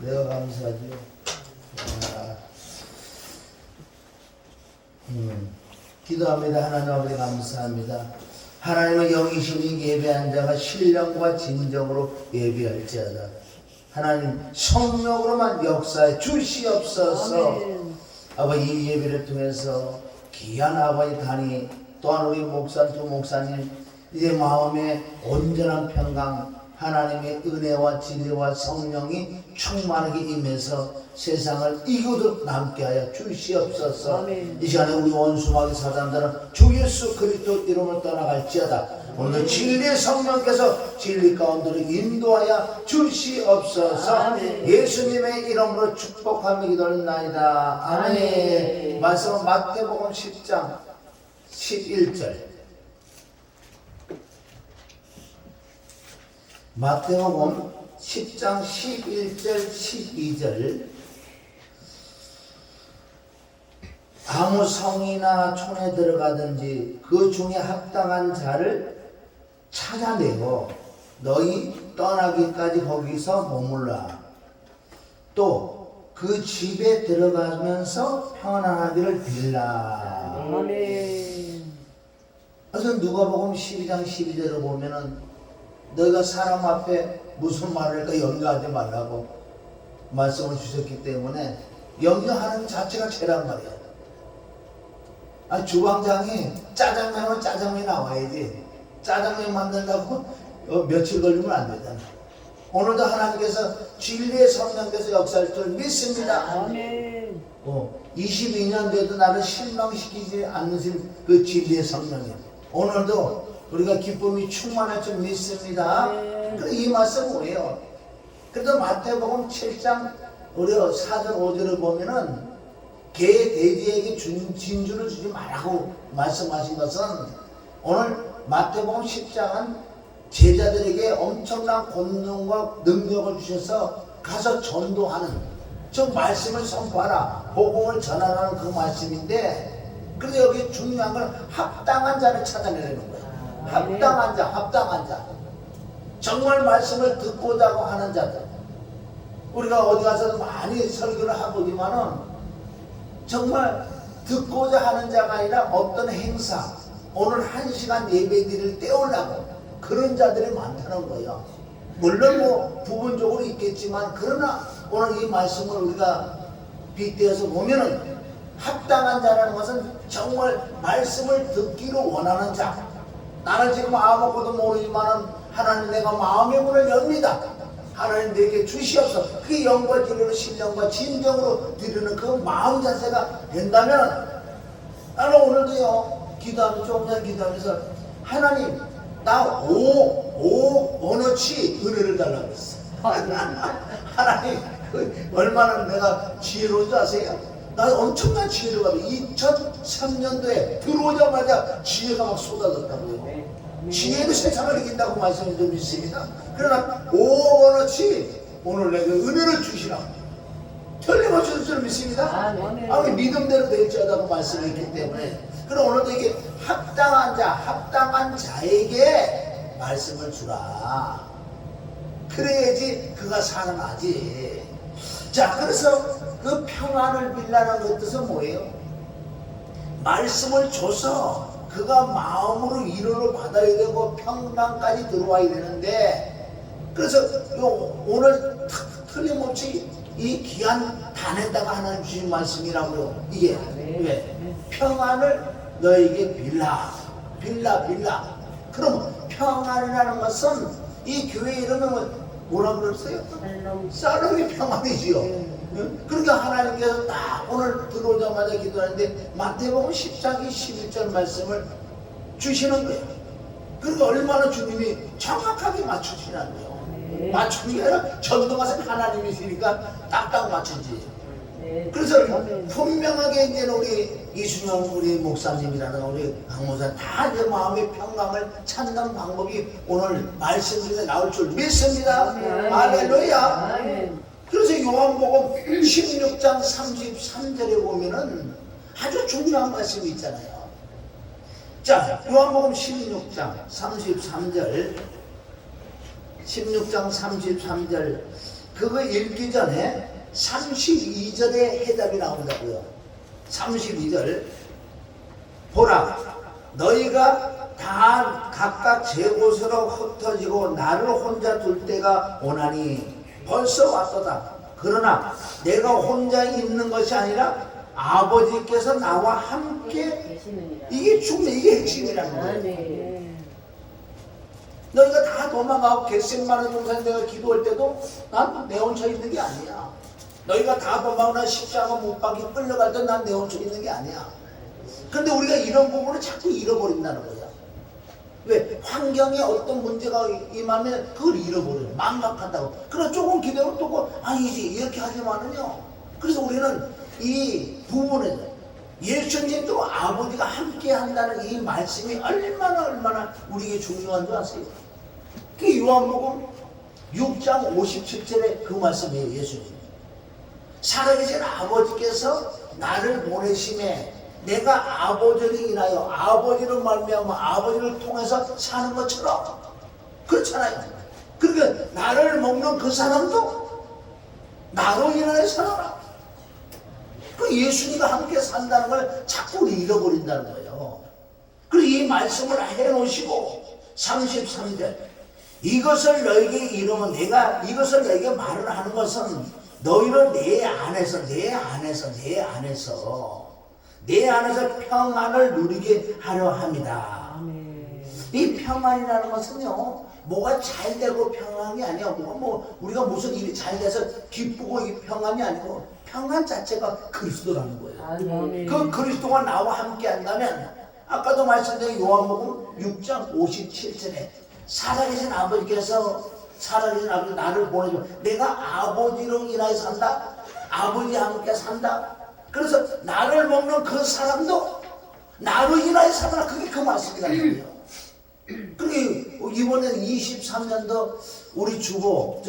내가 감사하죠. 기도합니다. 하나님 아버지 감사합니다. 하나님의 영이시니 예배한 자가 신령과 진정으로 예배할지어다. 하나님 성령으로만 역사해 주시옵소서. 아멘. 아버지 이 예배를 통해서 귀한 아버지 단이 또한 우리 목사 두 목사님 이제 마음에 온전한 평강 하나님의 은혜와 진리와 성령이 충만하게 임해서 세상을 이기도록 남게 하여 주시옵소서. 아멘. 이 시간에 우리 원수마귀 사단들은 주 예수 그리스도 이름을 떠나갈지어다. 오늘도 진리의 성령께서 진리 가운데로 인도하여 주시옵소서. 아멘. 예수님의 이름으로 축복하며 기도하나이다. 아멘. 아멘. 말씀은 마태복음 10장 11절. 마태복음 10장 11절 12절. 아무 성이나 촌에 들어가든지 그 중에 합당한 자를 찾아내고 너희 떠나기까지 거기서 머물라. 또 그 집에 들어가면서 평안하기를 빌라. 아멘. 그래서 누가복음 12장 12절을 보면은 너희가 사람 앞에 무슨 말을 할까 연구하지 말라고 말씀을 주셨기 때문에 연구하는 자체가 죄란 말이야. 아니 주방장이 짜장면은 짜장면이 나와야지. 짜장면 만든다고 며칠 걸리면 안 되잖아. 오늘도 하나님께서 진리의 성령께서 역사할 줄 믿습니다. 아멘. 22년 돼도 나를 실망시키지 않으신 그 진리의 성령이야. 오늘도 우리가 기쁨이 충만할 줄 믿습니다. 그래 이 말씀 뭐예요? 그래도 마태복음 7장 우리 4절 5절을 보면은 개 돼지에게 진주를 주지 말라고 말씀하신 것은 오늘 마태복음 10장은 제자들에게 엄청난 권능과 능력을 주셔서 가서 전도하는 저 말씀을 선포하라 복음을 전하라는 그 말씀인데 그런데 여기 중요한 건 합당한 자를 찾아내는 거예요. 합당한 자, 합당한 자. 정말 말씀을 듣고자 하는 자들. 우리가 어디 가서도 많이 설교를 하보지만은 정말 듣고자 하는 자가 아니라 어떤 행사, 오늘 1시간 예배드리를 때우려고 그런 자들이 많다는 거예요. 물론 뭐 부분적으로 있겠지만 그러나 오늘 이 말씀을 우리가 빗대어서 보면은 합당한 자라는 것은 정말 말씀을 듣기로 원하는 자. 나는 지금 아무것도 모르지만은 하나님 내가 마음의 문을 엽니다. 하나님 내게 주시옵소서. 그 영과 진리로 신령과 진정으로 드리는 그 마음 자세가 된다면 나는 오늘도요 기도하면서 조금 전에 기도하면서 하나님 나 5억 원어치 은혜를 달라고 했어. 하나님 얼마나 내가 지혜로운 줄 아세요? 나 엄청난 지혜를 받아. 2003년도에 들어오자마자 지혜가 막 쏟아졌다고요. 지혜도 세상을 이긴다고 말씀을 좀 있습니다. 그러나 5억 원어치 오늘 내가 은혜를 주시라. 틀림없이 줄 믿습니다. 아무리 믿음대로 될지어다고 말씀했기 때문에 그럼 오늘도 이게 합당한 자, 합당한 자에게 말씀을 주라. 그래야지 그가 살아나지. 자, 그래서 그 평안을 빌라는 그 뜻은 뭐예요? 말씀을 줘서 그가 마음으로 위로를 받아야 되고 평강까지 들어와야 되는데 그래서 오늘 틀림없이 이 귀한 단에다가 하나님 주신 말씀이라고요. 이게 왜? 평안을 너에게 빌라. 그럼 평안이라는 것은 이 교회 이름은 뭐라 그랬어요? 샬롬이 평안이지요. 그러니까 하나님께서 딱 오늘 들어오자마자 기도하는데 마태복음 10장 11절 말씀을 주시는 거예요. 그러니까 얼마나 주님이 정확하게 맞추시는 거예요. 맞추는 게 아니라 전도가서 하나님이시니까 딱딱 맞추지. 그래서 분명하게 이제 우리 이순영 우리 목사님이라는 우리 강목사 다 내 마음의 평강을 찾는 방법이 오늘 말씀 중에 나올 줄 믿습니다. 할렐루야. 그래서 요한복음 16장 33절에 보면은 아주 중요한 말씀이 있잖아요. 자, 요한복음 16장 33절 그거 읽기 전에 32절에 해답이 나온다고요. 32절 보라 너희가 다 각각 제 곳으로 흩어지고 나를 혼자 둘 때가 오나니 벌써 왔도다. 그러나 내가 혼자 있는 것이 아니라 아버지께서 나와 함께 계시느니라. 이게 중요해. 이게 핵심이라는 아, 거예요. 네. 너희가 다 도망가고 겟세마네 동산 내가 기도할 때도 난 내 혼자 있는 게 아니야. 너희가 다 도망가고 난 십자가 못 박이 끌려갈 때 난 내 혼자 있는 게 아니야. 근데 우리가 이런 부분을 자꾸 잃어버린다는 거야. 왜? 환경에 어떤 문제가 임하면 그걸 잃어버려요. 망각한다고. 그래 조금 기대면 또 아니지 이렇게 하지만은요. 그래서 우리는 이 부분에 예수님도 아버지가 함께 한다는 이 말씀이 얼마나 우리에게 중요한 줄 아세요? 그 요한복음 6장 57절에 그 말씀이에요. 예수님 살아계신 아버지께서 나를 보내심에 내가 아버지를 인하여 아버지를 말미암아 아버지를 통해서 사는 것처럼 그렇잖아요. 그러니까 나를 먹는 그 사람도 나로 인하여 살아라. 그 예수님과 함께 산다는 걸 자꾸 잃어버린다는 거예요. 그리고 이 말씀을 해놓으시고 33절 이것을 너에게 이루면 내가 이것을 너에게 말을 하는 것은 너희를 내 안에서 평안을 누리게 하려 합니다. 아멘. 이 평안이라는 것은요 뭐가 잘 되고 평안이 아니야. 우리가 무슨 일이 잘 돼서 기쁘고 이 평안이 아니고 평안 자체가 그리스도라는 거예요. 아, 네. 그 그리스도가 나와 함께 한다면 아까도 말씀드린 요한복음 6장 57절에 살아계신 아버지께서 나를 보내줘 내가 아버지로 인하여 산다. 아버지와 함께 산다. 그래서 나를 먹는 그 사람도 나로 인하여 살아. 그게 그 말씀이라는 거예요. 그리고 이번엔 23년도 우리 주보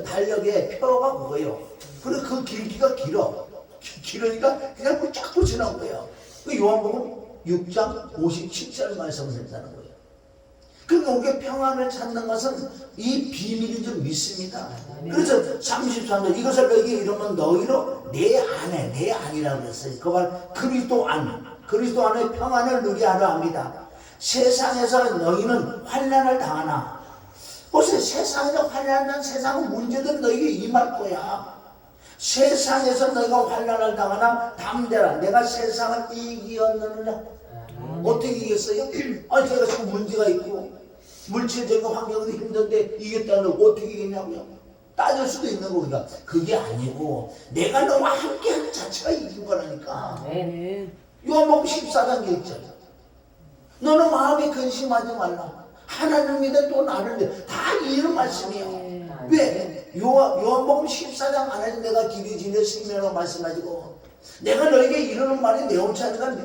달력의 표가 그거예요. 그리고 그 길기가 길으니까 그냥 쫙 붙여놓은 거예요. 그 요한복음 6장 57절 말씀을 했다는 거예요. 그러니까 우리가 평안을 찾는 것은 이 비밀인 줄 믿습니다. 그래서 33절 이것을 너희에게 이루면 너희로 내 안이라고 했어요. 그 말 그리스도 안에 평안을 누리게 하려 합니다. 세상에서 너희는 환난을 당하나 보세요. 세상에서 환난한 세상은 문제든 너희에게 임할 거야. 세상에서 너희가 환난을 당하나 담대라 내가 세상을 이기었느니라. 어떻게 이겼어요? 아니 제가 지금 문제가 있고 물질적인 환경도 힘든데 이겼다는 걸 어떻게 이겼냐고요? 따질 수도 있는 거니까 그게 아니고 내가 너와 함께하는 자체가 이긴 거라니까. 아멘. 요한복음 14장 1절 너는 마음에 근심하지 말라. 하나님 믿어 또 나를 믿어. 다 이런 말씀이에요. 왜? 요한복음 14장 안에서 내가 길이 진리 생명으로 말씀하시고 내가 너에게 이러는 말이 내 옳지 않으니까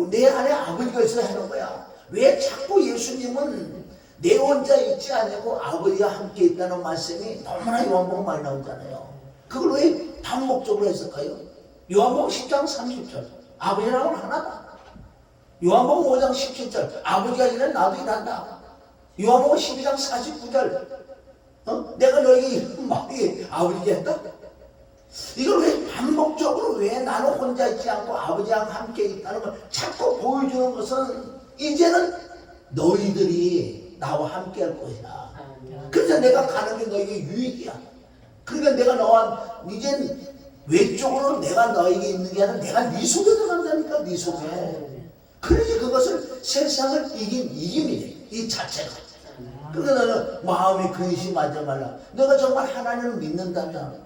내 안에 아버지가 있어야 하는 거야. 왜 자꾸 예수님은 내 혼자 있지 않고 아버지와 함께 있다는 말씀이 너무나 요한복음 많이 나오잖아요. 그걸 왜 반복적으로 했을까요? 요한복음 10장 30절 아버지랑은 하나다. 요한복음 5장 17절 아버지가 일하면 나도 일한다. 요한복음 12장 49절 내가 너에게 이런 말이 아버지가 했다. 이걸 왜 반복적으로 왜 나는 혼자 있지 않고 아버지랑 함께 있다는 걸 자꾸 보여주는 것은 이제는 너희들이 나와 함께 할 것이야. 그래서 내가 가는 게 너에게 유익이야. 그러니까 내가 너와 이젠 외적으로 내가 너에게 있는 게 아니라 내가 네 속에 들어간다니까. 네 속에. 그러니 그것을 세상을 이긴 이김이래. 이 자체가. 그러니까 너는 마음에 근심하지 말라. 너가 정말 하나님을 믿는다면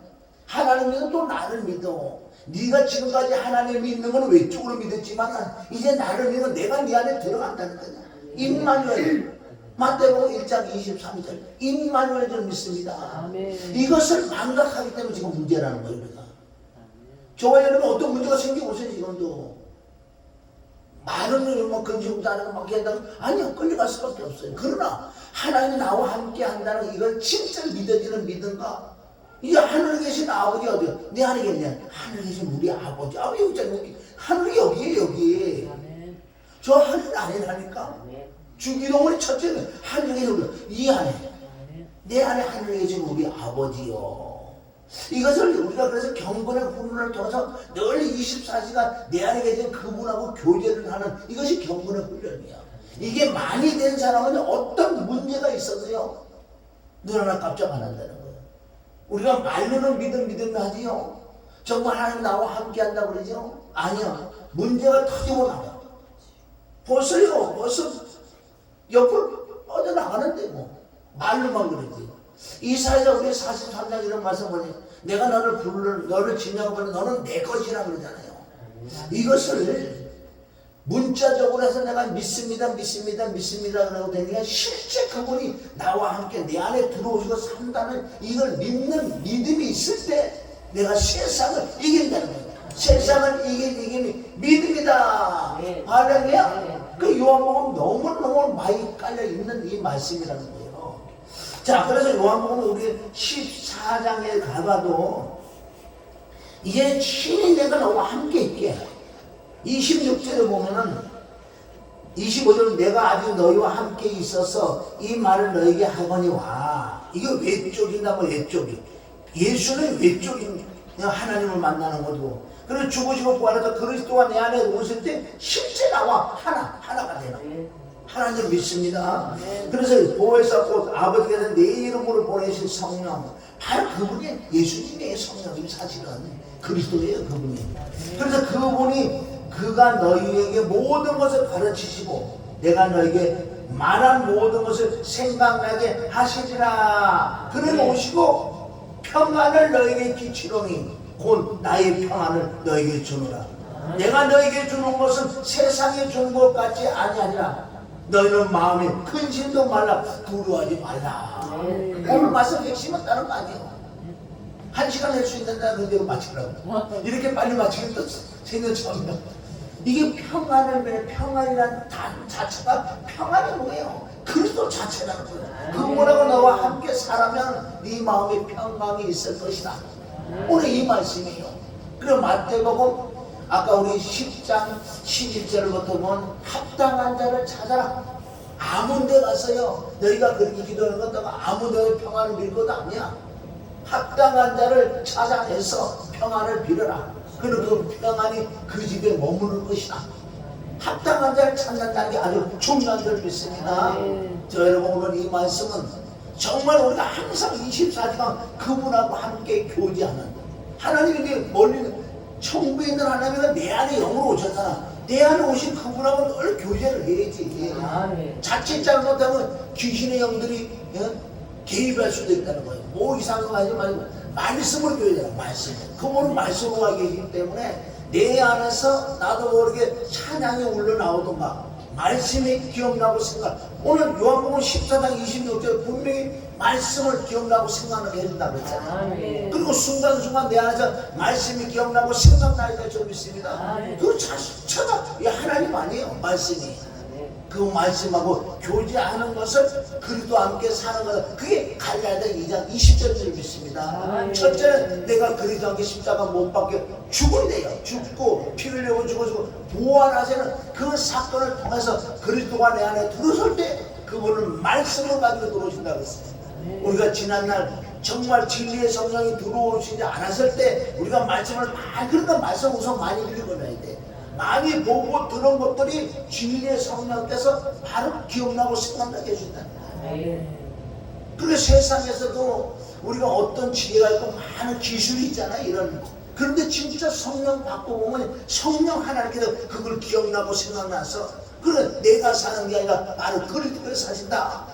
하나님 믿으면 또 나를 믿어. 네가 지금까지 하나님을 믿는 건 외적으로 믿었지만 이제 나를 믿으면 내가 네 안에 들어간다는 거야. 임마누엘. 마태복음 1장 23절 임마누엘 좀 믿습니다. 아멘. 이것을 망각하기 때문에 지금 문제라는 거예요. 우리가. 저와 여러분 어떤 문제가 생기고 있어요. 지금도 말은 뭐 근심도 안 하고 막 한다고 아니요. 끌려갈 수밖에 없어요. 그러나 하나님 나와 함께 한다는 이걸 진짜 믿어지는 믿음과 이제 하늘에 계신 아버지가 어디야? 내 안에 계냐? 하늘에 계신 우리 아버지. 아버지 여기 있잖아요. 하늘이 여기에 여기. 아멘. 저 하늘 안에라니까. 주기도문의 첫째는 하늘에 계신 우리 이 안에. 내 안에 하늘에 계신 우리 아버지요. 이것을 우리가 그래서 경건의 훈련을 통해서 늘 24시간 내 안에 계신 그분하고 교제를 하는 이것이 경건의 훈련이야. 이게 많이 된 사람은 어떤 문제가 있어도요 눈 하나 깜짝 안 한다는 거예요. 우리가 말로는 믿음 하지요. 정말 하나님 나와 함께 한다고 그러죠? 아니야. 문제가 터지고 나가. 벌써 옆으로 뻗어나가는데 뭐 말로만 그러지. 이사야서 우리 43장 이런 말씀 보니 내가 너를 지냐고 보니 너는 내 것이라 그러잖아요. 이것을 문자적으로 해서 내가 믿습니다 그러고 되니까 실제 그분이 나와 함께 내 안에 들어오시고 산다는 이걸 믿는 믿음이 있을 때 내가 세상을 이긴다는 거예요. 세상을 이기는 믿음이다. 할렐루야. 그 요한복음 너무너무 많이 깔려있는 이 말씀이라는 거예요. 자, 그래서 요한복음 우리 14장에 가봐도 이제 친히 내가 너와 함께 있게 26절에 보면은 25절은 내가 아직 너희와 함께 있어서 이 말을 너희에게 하거니와. 이게 외적이다 뭐 외적이. 예수는 외적인 하나님을 만나는 거고, 그리고 죽으시고 부활해서 그리스도가 내 안에 오실 때 실제 나와 하나가 되는 하나님 믿습니다. 그래서 보혜사 곧 아버지께서 내 이름으로 보내신 성령, 바로 그분이 예수님의 성령님, 사실은 그리스도예요. 그분이. 그래서 그가 너희에게 모든 것을 가르치시고 내가 너희에게 말한 모든 것을 생각나게 하시리라. 그는 오시고 평안을 너희에게 끼치노니 곧 나의 평안을 너희에게 주노라. 내가 너희에게 주는 것은 세상에 주는 것 같지 아니하리라. 너희는 마음에 근심도 말라, 두려워하지 말라. 오늘 말씀 핵심은 다른 거 아니에요. 1시간 할 수 있는데 그런데 마치라고. 이렇게 빨리 마치겠다 생각 처음이야. 이게 평안이라는 단 자체가 평안이 뭐예요? 그리스도 자체라는 거예요. 그분하고 너와 함께 살아면 네 마음에 평강이 있을 것이다. 오늘 이 말씀이에요. 그리고 마태복음 아까 우리 10장 11절부터 보면 합당한 자를 찾아라. 아무 데 가서요 너희가 그렇게 기도하는 건 너가 아무 데에 평안을 빌 것도 아니야. 합당한 자를 찾아내서 평안을 빌어라. 그리고 그 평안이 그 집에 머무를 것이다. 합당한 자를 찾는다는 게 아주 중요한 줄 믿습니다. 저 여러분, 오늘 이 말씀은 정말 우리가 항상 24시간 그분하고 함께 교제하는, 하나님이 멀리 천국에 있는 하나님은 내 안에 영으로 오셨잖아. 내 안에 오신 그분하고 늘 교제를 해야지. 자칫 잘못하면 귀신의 영들이 개입할 수도 있다는 거예요. 뭐 이상한 거 하지 말고 말씀을 교제해라. 말씀. 그분은 말씀으로 와 계시기 때문에 내 안에서 나도 모르게 찬양이 흘러나오던가 말씀이 기억나고 생각. 오늘 요한복음 14장 26절 분명히 말씀을 기억나고 생각나게 해준다고 했잖아요. 그리고 순간순간 내 안에서 말씀이 기억나고 생각나게 좀 있습니다. 그 자체가 하나님 아니에요. 말씀이. 그 말씀하고 교제하는 것을 그리스도와 함께 사는 것, 그게 갈라디아 2장 20절을 믿습니다. 첫째는 내가 그리스도와 함께 십자가 못 박혀 죽어야 돼요. 죽고 피 흘리고 죽어지고 부활하시는 그 사건을 통해서 그리스도가 내 안에 들어설 때 그분은 말씀을 가지고 들어오신다고 했어요. 우리가 지난날 정말 진리의 성령이 들어오시지 않았을 때 우리가 말씀을 그러니까 말씀 우선 많이 읽어놔야 돼. 많이 보고 들은 것들이 진리의 성령께서 바로 기억나고 생각나게 해준다는 거예요. 그리고 세상에서도 우리가 어떤 지혜가 있고 많은 기술이 있잖아요. 이런. 그런데 진짜 성령 받고 보면 성령 하나님께서 그걸 기억나고 생각나서 그래 내가 사는 게 아니라 바로 그리스도께서 사신다.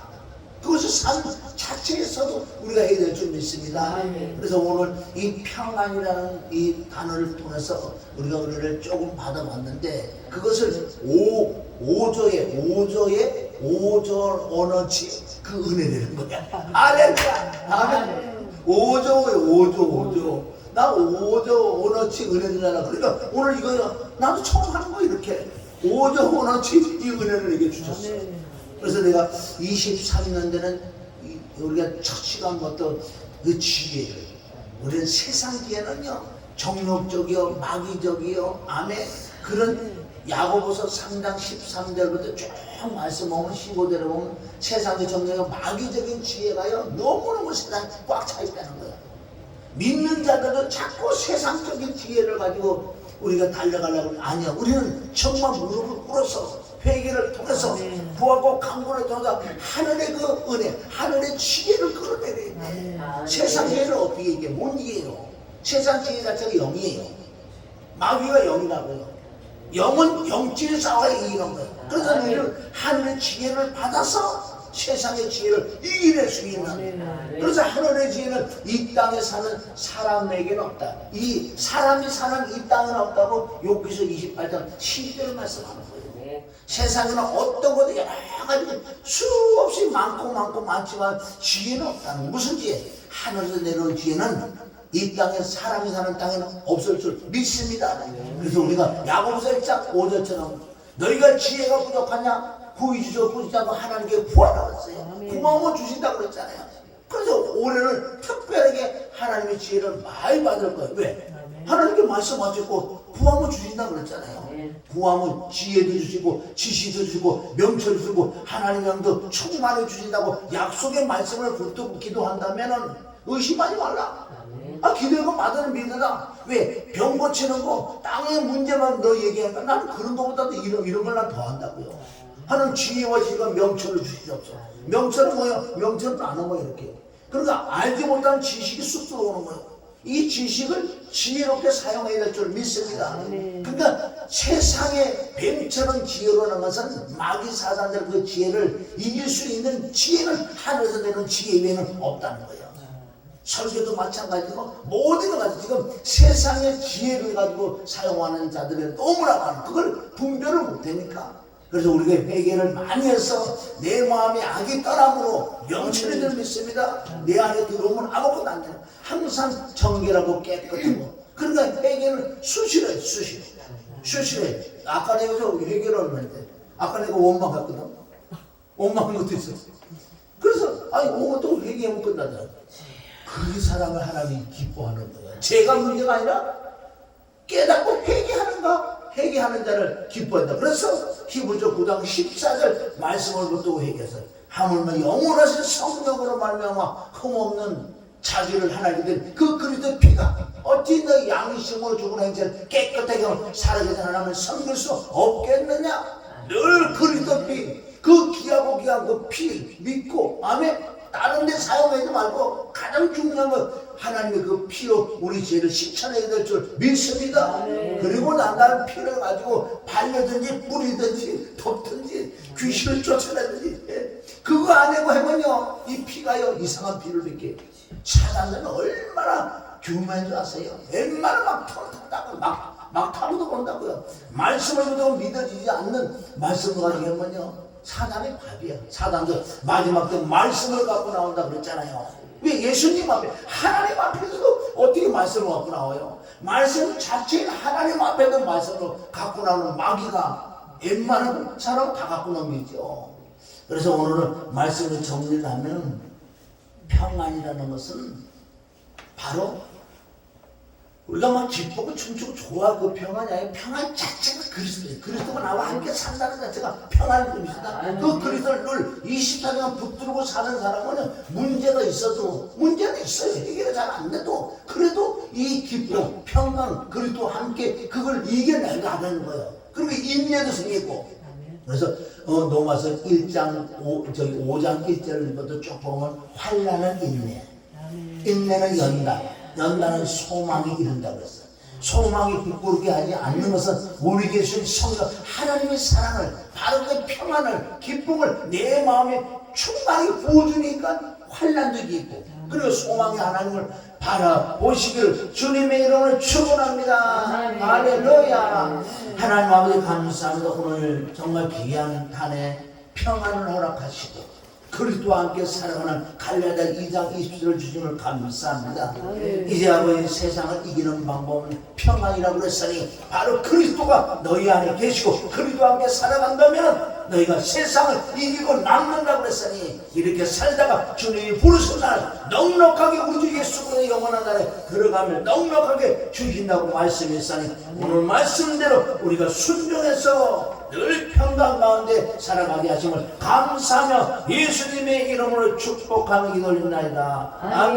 그것을 삶 자체에서도 우리가 해야 될 줄 믿습니다. 그래서 오늘 이 평안이라는 이 단어를 통해서 우리가 은혜를 조금 받아봤는데 그것을 5조의 언어치 그 은혜라는 거야. 할렐루야. 아멘. 5조. 나 5조 언어치 은혜잖아. 그러니까 오늘 이거 나도 처음 하는 거 이렇게 5조 언어치 이 은혜를 내게 주셨어. 그래서 내가 23년대는 우리가 첫 시간부터 그 지혜를, 우리는 세상 지혜는요 정욕적이요 마귀적이요 아멘, 그런 야고보서 3장 13절부터 쭉 말씀 보면 15절에 보면 세상의 정욕이요 마귀적인 지혜가요 너무너무 세상에 꽉 차 있다는 거예요. 믿는 자들도 자꾸 세상적인 지혜를 가지고 우리가 달려가려고 하면 아니야. 우리는 정말 무릎을 꿇어서 회개를 통해서 구하고 강구를 통해서 하늘의 그 은혜, 하늘의 지혜를 끌어내야 돼. 세상 지혜를 어떻게 이게 못 이겨요. 세상 지혜 자체가 영이에요. 마귀가 영이라고요. 영은 영적인 싸워야 이기는 거예요. 그래서 우리는 하늘의 지혜를 받아서 세상의 지혜를 이겨낼 수 있는. 그래서 하늘의 지혜는 이 땅에 사는 사람에게는 없다. 이 사람이 사는 이 땅에는 없다고 욥기서 28장 12절 말씀하는 거예요. 세상에는 어떤 것도 여러 가지 수없이 많고 많지만 지혜는 없다는 거예요. 무슨 지혜? 하늘에서 내려온 지혜는 이 땅에 사람이 사는 땅에는 없을 줄 믿습니다. 그래서 우리가 야고보서 1장 5절처럼 너희가 지혜가 부족하냐? 구의주저 부지지 않고 하나님께 구하라고 했어요. 구하면 주신다고 그랬잖아요. 그래서 올해는 특별하게 하나님의 지혜를 많이 받을 거예요. 왜? 하나님께 말씀하셨고 구하면 주신다고 그랬잖아요. 구하면 지혜도 주시고 지식도 주시고 명철도 주시고 하나님의 영도 충만히 주신다고 약속의 말씀을 붙들고 기도한다면 의심하지 말라. 기도하고 받으는 믿으라. 왜? 병 고치는 거 땅의 문제만 너 얘기하니까 나는 그런 거보다도 이런 걸 난 더 한다고요. 하나님 지혜와 지혜가 명철을 주시옵소서. 명철은 뭐예요? 명철은 아는 거예요. 이렇게. 그러니까 알지 못하는 지식이 쑥 들어오는 거예요. 이 지식을 지혜롭게 사용해야 될 줄 믿습니다. 그러니까 세상에 뱀처럼 지혜로운 것은 마귀 사단들 그 지혜를 이길 수 있는 지혜는 하늘에서 내는 지혜 외에는 없다는 거예요. 설교도 마찬가지고 모든 것 같아요. 지금 세상의 지혜를 가지고 사용하는 자들이 너무나 많아. 그걸 분별을 못하니까. 그래서 우리가 회개를 많이 해서 내 마음에 악이 떠남으로 명철이 될 믿습니다. 내 안에 들어오면 아무것도 안 돼요. 항상 정결하고 깨끗하고. 그러니까 회개는 수시로 해요. 수시로 해요. 아까 내가 회개를 얼마인데 아까 내가 원망했거든. 원망한 것도 있었어. 그래서 또 회개하면 끝나잖아. 그 사람을 하나님이 기뻐하는 거야. 죄가 문제가 아니라 깨닫고 회개하는 자를 기뻐한다. 그래서 히브리서 9장 14절 말씀을 붙들고 회개해서 하물며 영원하신 성령으로 말미암아 흠없는 자기를 하나님께 드린 그 그리스도의 피가 어찌 너 양심으로 죽은 행체를 깨끗하게 살아계신 하나님을 섬길 수 없겠느냐. 늘 그리스도의 피, 그 귀하고 귀한 그 피 믿고 아멘. 다른 데 사용하지 말고 가장 중요한 건 하나님의 그 피로 우리 죄를 씻어내야 될 줄 믿습니다. 그리고 나는 피를 가지고 발려든지 뿌리든지 덮든지 귀신을 쫓아내든지 그거 안 하고 하면요 이 피가요 이상한 피를 이렇게 사단은 얼마나 교만인 줄 아세요? 웬만하면 막 털어탄다고 막 타고도 본다고요. 말씀을 듣고 믿어지지 않는 말씀을 가지고 하면요 사단의 밥이야. 사단도 마지막 때 말씀을 갖고 나온다 그랬잖아요. 왜? 예수님 앞에 하나님 앞에서도 어떻게 말씀을 갖고 나와요? 말씀 자체인 하나님 앞에도 말씀을 갖고 나오는 마귀가 웬만한 사람 다 갖고 넘기죠. 그래서 오늘은 말씀을 정리를 하면 평안이라는 것은 바로 우리가 막 기쁘고 춤추고 좋아 그 평안이 아니라 평안 자체가 그리스도예요. 그리스도가 나와 함께 산다는 자체가 평안의 뜻입니다. 그 그리스도를 늘 24시간 붙들고 사는 사람은 문제가 있어도 문제는 있어요. 해결이 잘 안 돼도 그래도 이 기쁨, 평안, 그리스도와 함께 그걸 이겨내가는 거예요. 그리고 인내도 생기고 그래서 로마서 5장 1절부터 쭉 보면 환난은 인내, 인내는 연단은 소망이 이른다고 그랬어요. 소망이 부끄럽게 하지 않는 것은 우리 계신 성령 하나님의 사랑을 바로 그 평안을 기쁨을 내 마음에 충만히 부어주니까 환난도 있고 그리고 소망이 하나님을 바라보시기를 주님의 이름으로 축원합니다. 할렐루야. 하나님 아버지 감사합니다. 오늘 정말 귀한 탄에 평안을 허락하시고 그리스도와 함께 살아가는 갈라디아 2장 20절을 주심을 감사합니다. 이제 아버지 세상을 이기는 방법은 평안이라고 그랬으니 바로 그리스도가 너희 안에 계시고 그리스도와 함께 살아간다면 너희가 세상을 이기고 남는다고 그랬으니 이렇게 살다가 주님이 부르신 날 넉넉하게 우리 주 예수 그리스도의 영원한 날에 들어가면 넉넉하게 주신다고 말씀했으니 오늘 말씀대로 우리가 순종해서 늘 평강 가운데 살아가게 하심을 감사하며 예수님의 이름으로 축복하는 기도를 드립니다. 아멘.